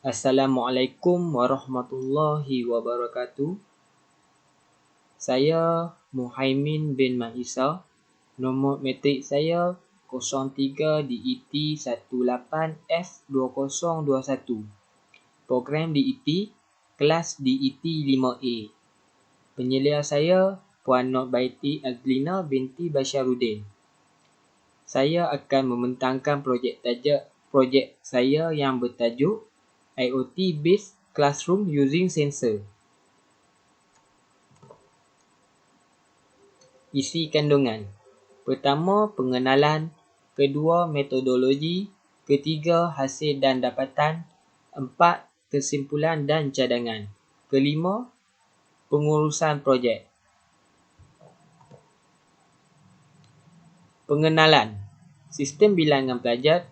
Assalamualaikum warahmatullahi wabarakatuh. Saya Muhaimin bin Mahisa. Nombor matrik saya 03 DET 18F2021. Program DET, kelas DET 5A. Penyelia saya Puan Nur Baiti Azlina binti Basharuddin. Saya akan membentangkan projek saya yang bertajuk IoT Based Classroom Using Sensor. Isi kandungan. Pertama, pengenalan. Kedua, metodologi. Ketiga, hasil dan dapatan. Empat, kesimpulan dan cadangan. Kelima, pengurusan projek. Pengenalan. Sistem bilangan pelajar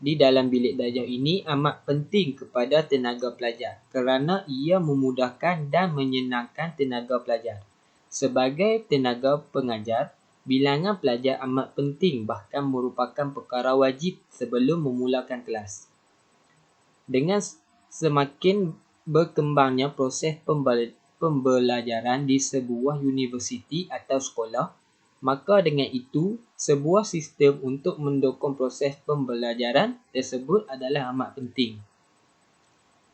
di dalam bilik darjah ini amat penting kepada tenaga pelajar kerana ia memudahkan dan menyenangkan tenaga pelajar. Sebagai tenaga pengajar, bilangan pelajar amat penting bahkan merupakan perkara wajib sebelum memulakan kelas. Dengan semakin berkembangnya proses pembelajaran di sebuah universiti atau sekolah, maka dengan itu, sebuah sistem untuk mendukung proses pembelajaran tersebut adalah amat penting.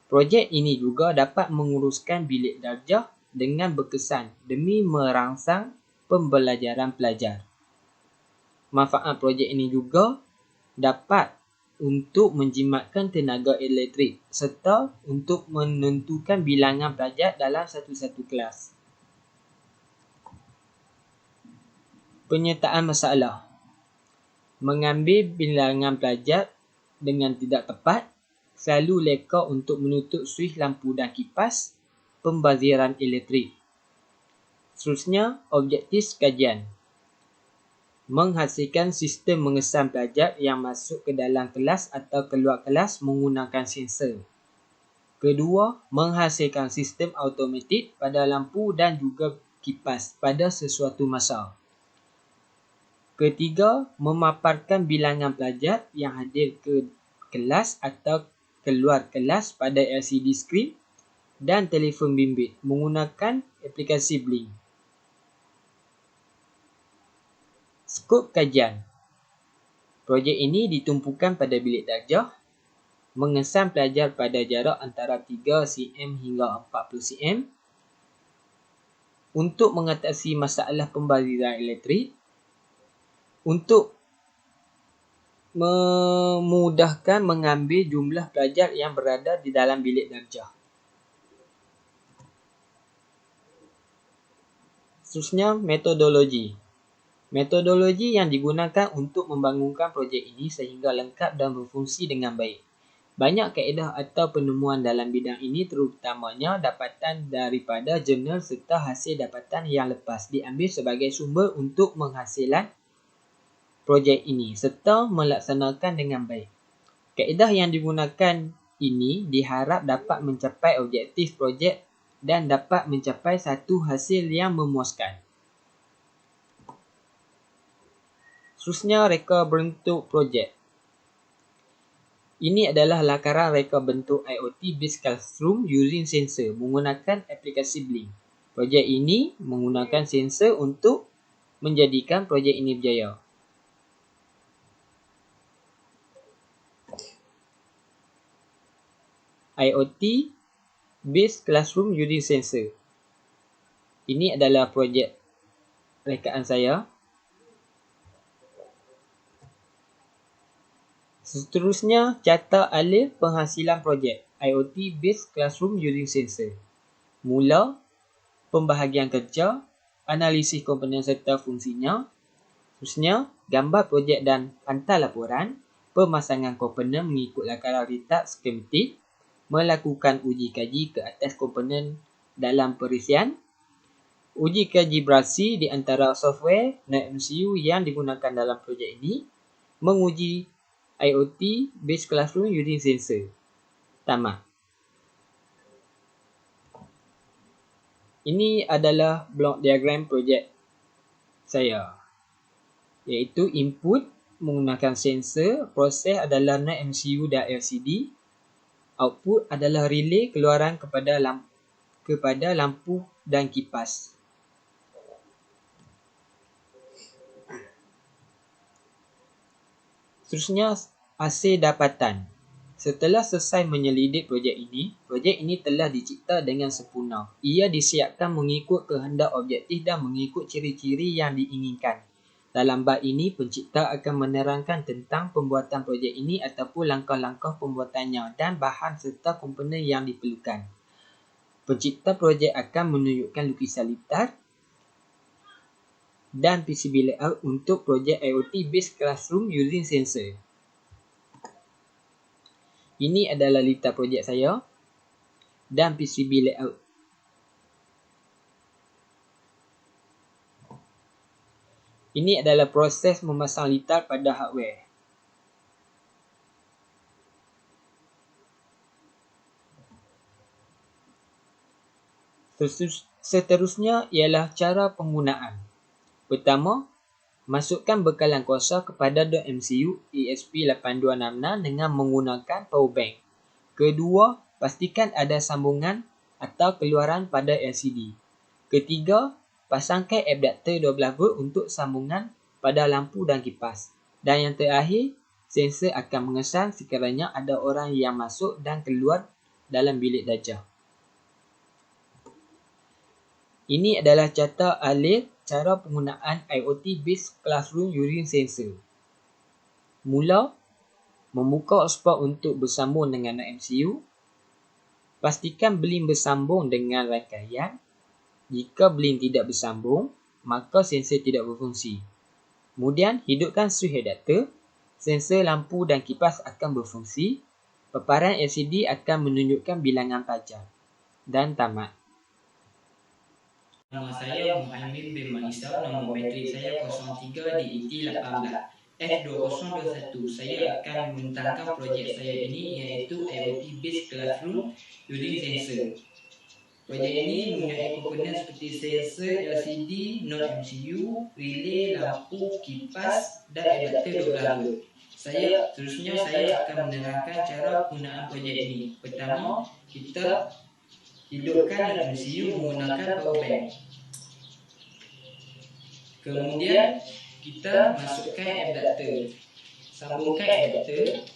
Projek ini juga dapat menguruskan bilik darjah dengan berkesan demi merangsang pembelajaran pelajar. Manfaat projek ini juga dapat untuk menjimatkan tenaga elektrik serta untuk menentukan bilangan pelajar dalam satu-satu kelas. Penyertaan masalah. Mengambil bilangan pelajar dengan tidak tepat, selalu leka untuk menutup suis lampu dan kipas, pembaziran elektrik. Seterusnya, objektif kajian. Menghasilkan sistem mengesan pelajar yang masuk ke dalam kelas atau keluar kelas menggunakan sensor. Kedua, menghasilkan sistem automatik pada lampu dan juga kipas pada sesuatu masa. Ketiga, memaparkan bilangan pelajar yang hadir ke kelas atau keluar kelas pada LCD skrin dan telefon bimbit menggunakan aplikasi Blink. Skop kajian. Projek ini ditumpukan pada bilik darjah, mengesan pelajar pada jarak antara 3 cm hingga 40 cm untuk mengatasi masalah pembaziran elektrik, untuk memudahkan mengambil jumlah pelajar yang berada di dalam bilik darjah. Seterusnya, metodologi. Metodologi yang digunakan untuk membangunkan projek ini sehingga lengkap dan berfungsi dengan baik. Banyak kaedah atau penemuan dalam bidang ini terutamanya dapatan daripada jurnal serta hasil dapatan yang lepas diambil sebagai sumber untuk menghasilan projek ini serta melaksanakan dengan baik. Kaedah yang digunakan ini diharap dapat mencapai objektif projek dan dapat mencapai satu hasil yang memuaskan. Seterusnya, reka bentuk projek. Ini adalah lakaran reka bentuk IoT Based Classroom Using Sensor menggunakan aplikasi Blink. Projek ini menggunakan sensor untuk menjadikan projek ini berjaya. IoT Based Classroom Using Sensor. Ini adalah projek rekaan saya. Seterusnya, carta alih penghasilan projek IoT Based Classroom Using Sensor. Mula, pembahagian kerja, analisis komponen serta fungsinya. Seterusnya, gambar projek dan hantar laporan, pemasangan komponen mengikut lakaran retak skematik, melakukan uji kaji ke atas komponen dalam perisian, uji kaji berasi di antara software dan MCU yang digunakan dalam projek ini, menguji IoT Based Classroom Using Sensor. Tamat. Ini adalah blok diagram projek saya, iaitu input menggunakan sensor, proses adalah NAND MCU dan LCD, Output adalah relay keluaran kepada lampu dan kipas. Seterusnya, hasil dapatan. Setelah selesai menyelidik projek ini telah dicipta dengan sempurna. Ia disiapkan mengikut kehendak objektif dan mengikut ciri-ciri yang diinginkan. Dalam bab ini, pencipta akan menerangkan tentang pembuatan projek ini ataupun langkah-langkah pembuatannya dan bahan serta komponen yang diperlukan. Pencipta projek akan menunjukkan lukisan litar dan PCB layout untuk projek IoT based classroom using sensor. Ini adalah litar projek saya dan PCB layout. Ini adalah proses memasang litar pada hardware. Seterusnya ialah cara penggunaan. Pertama, masukkan bekalan kuasa kepada .mcu ESP8266 dengan menggunakan power bank. Kedua, pastikan ada sambungan atau keluaran pada LCD. Ketiga, pasangkan adapter 12V untuk sambungan pada lampu dan kipas. Dan yang terakhir, sensor akan mengesan sekiranya ada orang yang masuk dan keluar dalam bilik darjah. Ini adalah carta alih cara penggunaan IoT based classroom using sensor. Mula, membuka hotspot untuk bersambung dengan MCU. Pastikan blink bersambung dengan rangkaian. Jika blink tidak bersambung, maka sensor tidak berfungsi. Kemudian, hidupkan switch adapter. Sensor lampu dan kipas akan berfungsi. Paparan LCD akan menunjukkan bilangan pelajar. Dan tamat. Nama saya Muhammad bin Maisa, nombor bateri saya 03 DET18 F2021. Saya akan membentangkan projek saya ini iaitu IoT based classroom using sensor. Projek ini mempunyai komponen seperti sensor LCD, non-MCU, relay, lampu, kipas dan adapter 12V. Seterusnya saya akan menerangkan cara penggunaan projek ini. Pertama, kita hidupkan MCU menggunakan power bank. Kemudian kita masukkan adapter. Sambungkan adapter.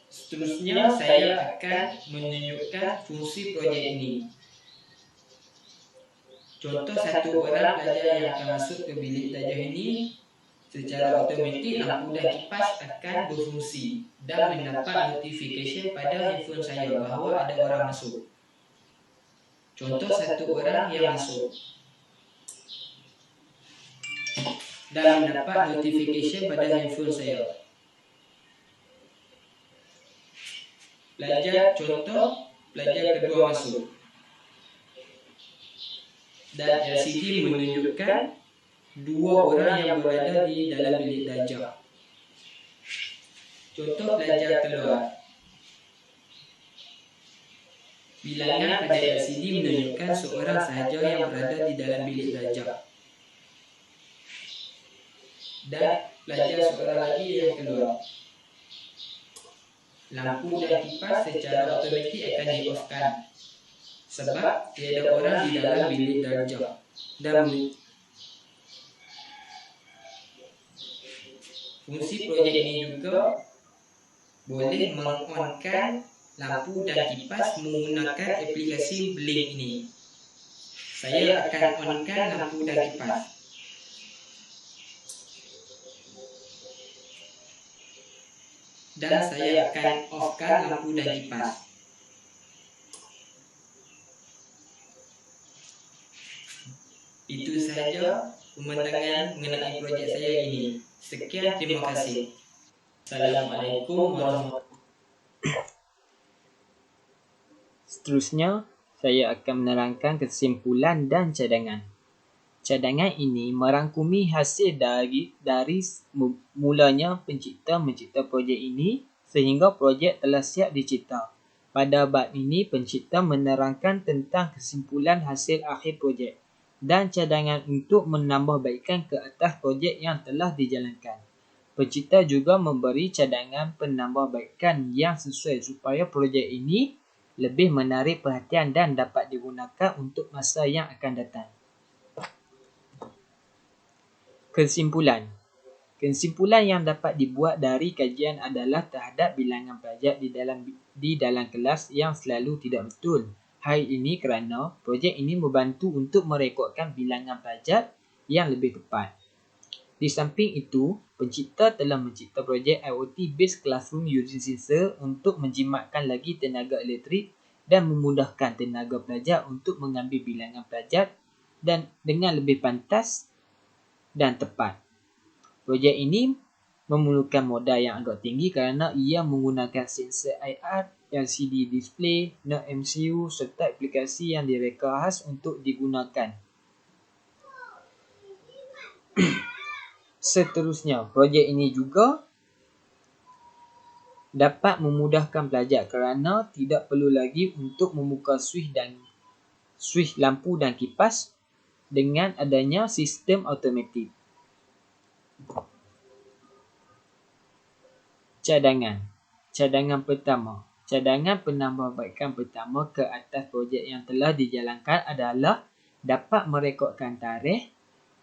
Seterusnya saya akan menunjukkan fungsi projek ini. Contoh, satu orang pelajar yang akan masuk ke bilik darjah ini, secara automatik lampu dan kipas akan berfungsi dan mendapat notification pada handphone saya bahawa ada orang masuk. Contoh, satu orang yang masuk dan mendapat notification pada handphone saya. Contoh, pelajar kedua masuk dan LCD menunjukkan dua orang yang berada di dalam bilik darjah. Contoh, pelajar keluar. Bilangan pada LCD menunjukkan seorang sahaja yang berada di dalam bilik darjah. Dan pelajar seorang lagi yang keluar. Lampu dan kipas secara automatik akan di-off-kan sebab tiada orang di dalam bilik darjah. Dan fungsi projek ini juga boleh meng-on-kan lampu dan kipas menggunakan aplikasi Blink ini. Saya akan on-kan lampu dan kipas. Dan saya akan off-kan lampu dan kipas. Itu sahaja pematangan mengenai projek saya ini. Sekian, terima kasih. Assalamualaikum warahmatullahi wabarakatuh. Seterusnya, saya akan menerangkan kesimpulan dan cadangan. Cadangan ini merangkumi hasil dari mulanya pencipta mencipta projek ini sehingga projek telah siap dicipta. Pada bab ini, pencipta menerangkan tentang kesimpulan hasil akhir projek dan cadangan untuk menambahbaikkan ke atas projek yang telah dijalankan. Pencipta juga memberi cadangan penambahbaikan yang sesuai supaya projek ini lebih menarik perhatian dan dapat digunakan untuk masa yang akan datang. Kesimpulan. Kesimpulan yang dapat dibuat dari kajian adalah terhadap bilangan pelajar di dalam kelas yang selalu tidak betul. Hal ini kerana projek ini membantu untuk merekodkan bilangan pelajar yang lebih tepat. Di samping itu, pencipta telah mencipta projek IoT Based Classroom using sensor untuk menjimatkan lagi tenaga elektrik dan memudahkan tenaga pelajar untuk mengambil bilangan pelajar dan dengan lebih pantas dan tepat. Projek ini memerlukan modal yang agak tinggi kerana ia menggunakan sensor IR, LCD display, NUC MCU serta aplikasi yang direka khas untuk digunakan. Seterusnya, projek ini juga dapat memudahkan pelajar kerana tidak perlu lagi untuk membuka switch lampu dan kipas dengan adanya sistem automatik. Cadangan pertama. Cadangan penambahbaikan pertama ke atas projek yang telah dijalankan adalah dapat merekodkan tarikh,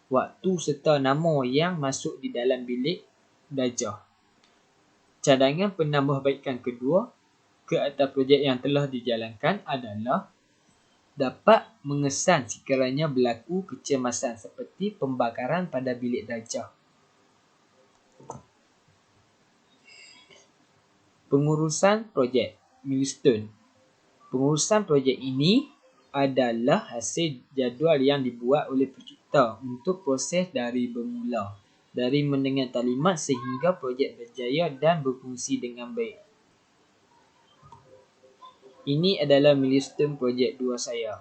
waktu serta nama yang masuk di dalam bilik darjah. Cadangan penambahbaikan kedua ke atas projek yang telah dijalankan adalah dapat mengesan sekiranya berlaku kecemasan seperti pembakaran pada bilik darjah. Pengurusan projek milestone. Pengurusan projek ini adalah hasil jadual yang dibuat oleh pencipta untuk proses dari bermula, dari mendengar taklimat sehingga projek berjaya dan berfungsi dengan baik. Ini adalah milestone projek 2 saya.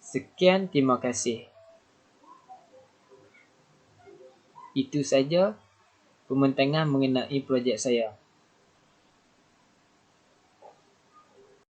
Sekian, terima kasih. Itu saja pembincangan mengenai projek saya.